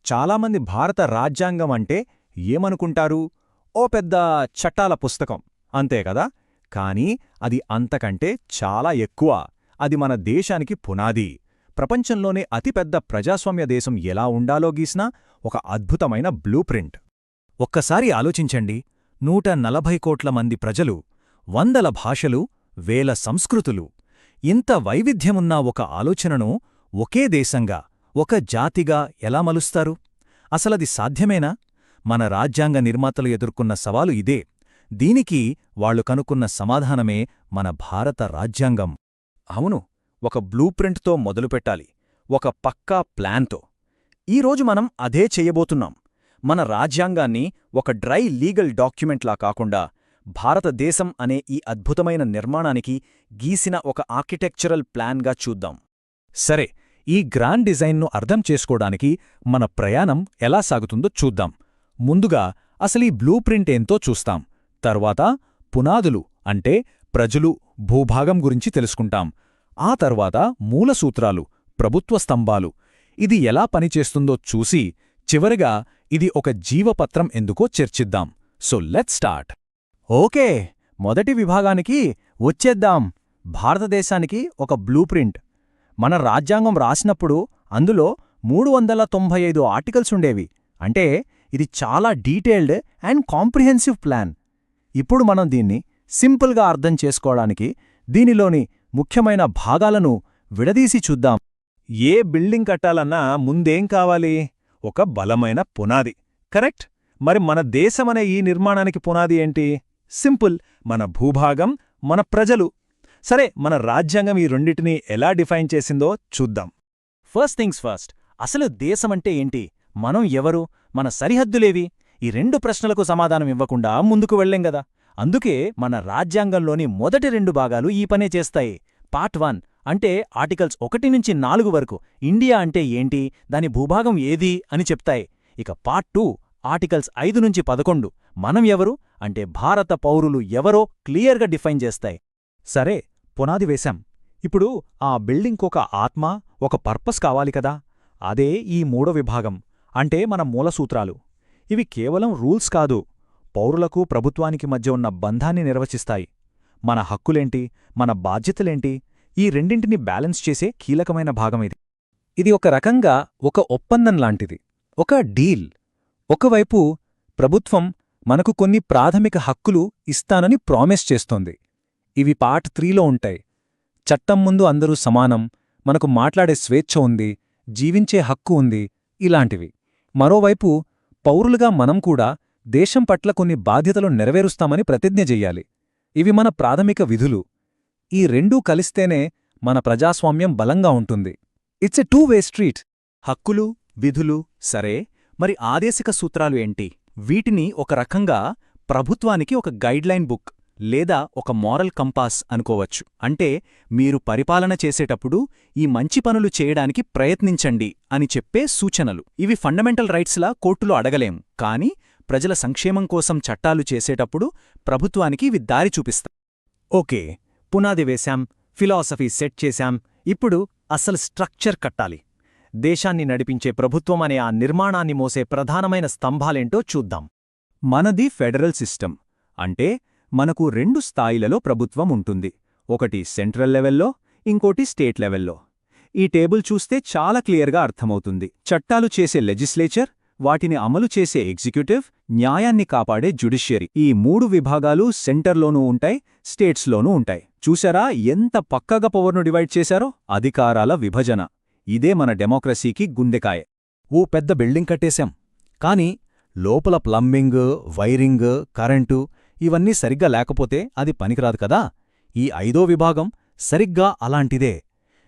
చాలామంది భారత రాజ్యాంగం అంటే ఏమనుకుంటారు? ఓ పెద్ద చట్టాల పుస్తకం అంతే కదా. కానీ అది అంతకంటే చాలా ఎక్కువ. అది మన దేశానికి పునాది. ప్రపంచంలోనే అతిపెద్ద ప్రజాస్వామ్య దేశం ఎలా ఉండాలో గీసిన ఒక అద్భుతమైన బ్లూ ప్రింట్. ఒక్కసారి ఆలోచించండి, 140 కోట్ల మంది ప్రజలు, వందల భాషలు, వేల సంస్కృతులు, ఇంత వైవిధ్యమున్న ఒక ఆలోచనను ఒకే దేశంగా, ఒక జాతిగా ఎలా మలుస్తారు? అసలది సాధ్యమేనా? మన రాజ్యాంగ నిర్మాతలు ఎదుర్కొన్న సవాలు ఇదే. దీనికి వాళ్లు కనుక్కున్న సమాధానమే మన భారత రాజ్యాంగం. అవును, ఒక బ్లూ ప్రింట్తో మొదలుపెట్టాలి, ఒక పక్కా ప్లాన్తో. ఈరోజు మనం అదే చెయ్యబోతున్నాం. మన రాజ్యాంగాన్ని ఒక డ్రై లీగల్ డాక్యుమెంట్లా కాకుండా భారతదేశం అనే ఈ అద్భుతమైన నిర్మాణానికి గీసిన ఒక ఆర్కిటెక్చరల్ ప్లాన్గా చూద్దాం. సరే, ఈ గ్రాండ్ డిజైన్ను అర్థం చేసుకోవడానికి మన ప్రయాణం ఎలా సాగుతుందో చూద్దాం. ముందుగా అసలీ బ్లూ ప్రింట్ ఏంతో చూస్తాం. తర్వాత పునాదులు అంటే ప్రజలు, భూభాగం గురించి తెలుసుకుంటాం. ఆ తర్వాత మూలసూత్రాలు, ప్రభుత్వ స్తంభాలు, ఇది ఎలా పనిచేస్తుందో చూసి చివరిగా ఇది ఒక జీవపత్రం ఎందుకో చర్చిద్దాం. So let's start. ఓకే, మొదటి విభాగానికి వచ్చేద్దాం. భారతదేశానికి ఒక బ్లూ ప్రింట్. మన రాజ్యాంగం రాసినప్పుడు అందులో 395 ఆర్టికల్స్ ఉండేవి. అంటే ఇది చాలా డీటెయిల్డ్ అండ్ కాంప్రిహెన్సివ్ ప్లాన్. ఇప్పుడు మనం దీన్ని సింపుల్గా అర్థం చేసుకోవడానికి దీనిలోని ముఖ్యమైన భాగాలను విడదీసి చూద్దాం. ఏ బిల్డింగ్ కట్టాలన్నా ముందేం కావాలి? ఒక బలమైన పునాది, కరెక్ట్? మరి మన దేశమనే ఈ నిర్మాణానికి పునాది ఏంటి? సింపుల్, మన భూభాగం, మన ప్రజలు. సరే, మన రాజ్యాంగం ఈ రెండిటినీ ఎలా డిఫైన్ చేసిందో చూద్దాం. ఫస్ట్ థింగ్స్ ఫస్ట్, అసలు దేశమంటే ఏంటి? మనం ఎవరు? మన సరిహద్దులేవి? ఈ రెండు ప్రశ్నలకు సమాధానం ఇవ్వకుండా ముందుకు వెళ్లేం గదా. అందుకే మన రాజ్యాంగంలోని మొదటి 2 భాగాలు ఈ పనే చేస్తాయి. పార్ట్ 1 అంటే ఆర్టికల్స్ 1 నుంచి 4 వరకు ఇండియా అంటే ఏంటి, దాని భూభాగం ఏది అని చెప్తాయి. ఇక పార్ట్ 2 ఆర్టికల్స్ 5 నుంచి 11 మనం ఎవరు అంటే భారత పౌరులు ఎవరో క్లియర్గా డిఫైన్ చేస్తాయి. సరే, పునాది వేశాం. ఇప్పుడు ఆ బిల్డింగ్కొక ఆత్మ, ఒక పర్పస్ కావాలి కదా. అదే ఈ 3వ విభాగం అంటే మన మూలసూత్రాలు. ఇవి కేవలం రూల్స్ కాదు, పౌరులకు ప్రభుత్వానికి మధ్య ఉన్న బంధాన్ని నిర్వచిస్తాయి. మన హక్కులేంటి, మన బాధ్యతలేంటి, ఈ రెండింటిని బ్యాలెన్స్ చేసే కీలకమైన భాగం ఇది. ఇది ఒక రకంగా ఒక ఒప్పందం లాంటిది, ఒక డీల్. ఒకవైపు ప్రభుత్వం మనకు కొన్ని ప్రాథమిక హక్కులు ఇస్తానని ప్రామిస్ చేస్తోంది. ఇవి పార్ట్ 3లో ఉంటాయి. చట్టం ముందు అందరూ సమానం, మనకు మాట్లాడే స్వేచ్ఛ ఉంది, జీవించే హక్కు ఉంది, ఇలాంటివి. మరోవైపు పౌరులుగా మనం కూడా దేశం పట్ల కొన్ని బాధ్యతలు నెరవేరుస్తామని ప్రతిజ్ఞ చెయ్యాలి. ఇవి మన ప్రాథమిక విధులు. ఈ రెండూ కలిస్తేనే మన ప్రజాస్వామ్యం బలంగా ఉంటుంది. It's a two way street. హక్కులు, విధులు సరే, మరి ఆదేశిక సూత్రాలు ఏంటి? వీటిని ఒక రకంగా ప్రభుత్వానికి ఒక గైడ్లైన్ బుక్ లేదా ఒక మారల్ కంపాస్ అనుకోవచ్చు. అంటే మీరు పరిపాలన చేసేటప్పుడు ఈ మంచి పనులు చేయడానికి ప్రయత్నించండి అని చెప్పే సూచనలు. ఇవి ఫండమెంటల్ రైట్స్లా కోర్టులో అడగలేం, కానీ ప్రజల సంక్షేమం కోసం చట్టాలు చేసేటప్పుడు ప్రభుత్వానికి ఇవి దారి చూపిస్తాయి. ఓకే, పునాది వేశాం, ఫిలాసఫీ సెట్ చేశాం. ఇప్పుడు అసలు స్ట్రక్చర్ కట్టాలి. దేశాన్ని నడిపించే ప్రభుత్వం అనే ఆ నిర్మాణాన్ని మోసే ప్రధానమైన స్తంభాలేంటో చూద్దాం. మనది ఫెడరల్ సిస్టమ్. అంటే మనకు 2 స్థాయిలలో ప్రభుత్వం ఉంటుంది. ఒకటి సెంట్రల్ లెవెల్లో, ఇంకోటి స్టేట్ లెవెల్లో. ఈ టేబుల్ చూస్తే చాలా క్లియర్గా అర్థమవుతుంది. చట్టాలు చేసే లెజిస్లేచర్, వాటిని అమలు చేసే ఎగ్జిక్యూటివ్, న్యాయాన్ని కాపాడే జ్యుడిషియరీ. ఈ 3 విభాగాలు సెంటర్లోనూ ఉంటాయి, స్టేట్స్లోనూ ఉంటాయి. చూశారా ఎంత పక్కగా పవర్ను డివైడ్ చేశారో? అధికారాల విభజన. ఇదే మన డెమోక్రసీకి గుండెకాయ. ఓ పెద్ద బిల్డింగ్ కట్టేశాం, కానీ లోపల ప్లంబింగ్, వైరింగ్, కరెంటు ఇవన్నీ సరిగ్గా లేకపోతే అది పనికిరాదు కదా. ఈ 5వ విభాగం సరిగ్గా అలాంటిదే.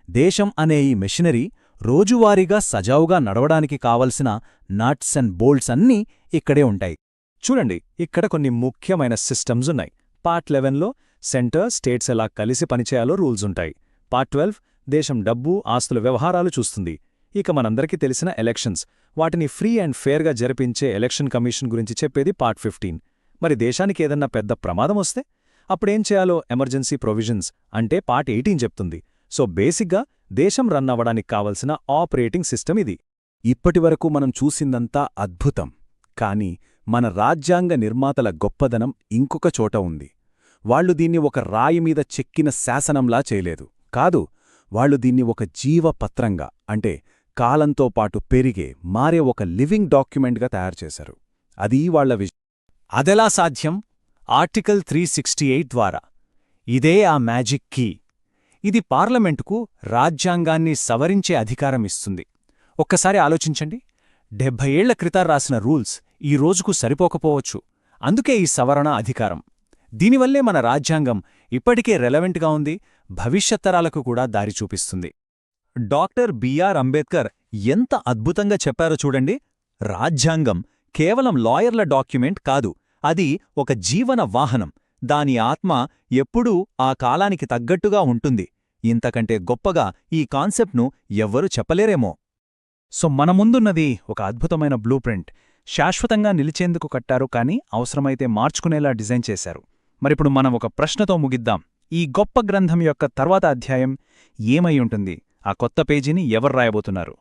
దేశం అనే ఈ మెషినరీ రోజువారీగా సజావుగా నడవడానికి కావలసిన నట్స్ అండ్ బోల్ట్స్ అన్నీ ఇక్కడే ఉంటాయి. చూడండి, ఇక్కడ కొన్ని ముఖ్యమైన సిస్టమ్స్ ఉన్నాయి. పార్ట్ 11లో సెంటర్, స్టేట్స్ ఎలా కలిసి పనిచేయాలో రూల్స్ ఉంటాయి. పార్ట్ 12 దేశం డబ్బు, ఆస్తుల వ్యవహారాలు చూస్తుంది. ఇక మనందరికీ తెలిసిన ఎలక్షన్స్, వాటిని ఫ్రీ అండ్ ఫేర్గా జరిపించే ఎలక్షన్ కమిషన్ గురించి చెప్పేది పార్ట్ 15. మరి దేశానికి ఏదన్నా పెద్ద ప్రమాదం వస్తే అప్పుడేం చేయాలో ఎమర్జెన్సీ ప్రొవిజన్స్ అంటే పార్ట్ 18 చెప్తుంది. సో బేసిక్గా దేశం రన్ అవ్వడానికి కావలసిన ఆపరేటింగ్ సిస్టమ్ ఇది. ఇప్పటివరకు మనం చూసిందంతా అద్భుతం. కాని మన రాజ్యాంగ నిర్మాతల గొప్పదనం ఇంకొక చోట ఉంది. వాళ్ళు దీన్ని ఒక రాయిమీద చెక్కిన శాసనంలా చేయలేదు. కాదు, వాళ్ళు దీన్ని ఒక జీవపత్రంగా, అంటే కాలంతో పాటు పెరిగే, మారే ఒక లివింగ్ డాక్యుమెంట్గా తయారుచేశారు. అది వాళ్ల అదెలా సాధ్యం? ఆర్టికల్ 368 ద్వారా. ఇదే ఆ మ్యాజిక్ కీ. ఇది పార్లమెంటుకు రాజ్యాంగాన్ని సవరించే అధికారం ఇస్తుంది. ఒక్కసారి ఆలోచించండి. 70 ఏళ్ల క్రితం రాసిన రూల్స్ ఈ రోజుకు సరిపోకపోవచ్చు. అందుకే ఈ సవరణ అధికారం. దీనివల్లే మన రాజ్యాంగం ఇప్పటికే రెలవెంట్గా ఉంది, భవిష్యత్ తరాలకు కూడా దారి చూపిస్తుంది. డాక్టర్ బిఆర్ అంబేద్కర్ ఎంత అద్భుతంగా చెప్పారో చూడండి. రాజ్యాంగం కేవలం లాయర్ల డాక్యుమెంట్ కాదు, అది ఒక జీవన వాహనం. దాని ఆత్మ ఎప్పుడూ ఆ కాలానికి తగ్గట్టుగా ఉంటుంది. ఇంతకంటే గొప్పగా ఈ కాన్సెప్ట్ను ఎవ్వరూ చెప్పలేరేమో. సో మన ముందున్నది ఒక అద్భుతమైన బ్లూ ప్రింట్. శాశ్వతంగా నిలిచేందుకు కట్టారు, కానీ అవసరమైతే మార్చుకునేలా డిజైన్ చేశారు. మరిప్పుడు మనం ఒక ప్రశ్నతో ముగిద్దాం. ఈ గొప్ప గ్రంథం యొక్క తర్వాత అధ్యాయం ఏమై ఉంటుంది? ఆ కొత్త పేజీని ఎవరు రాయబోతున్నారు?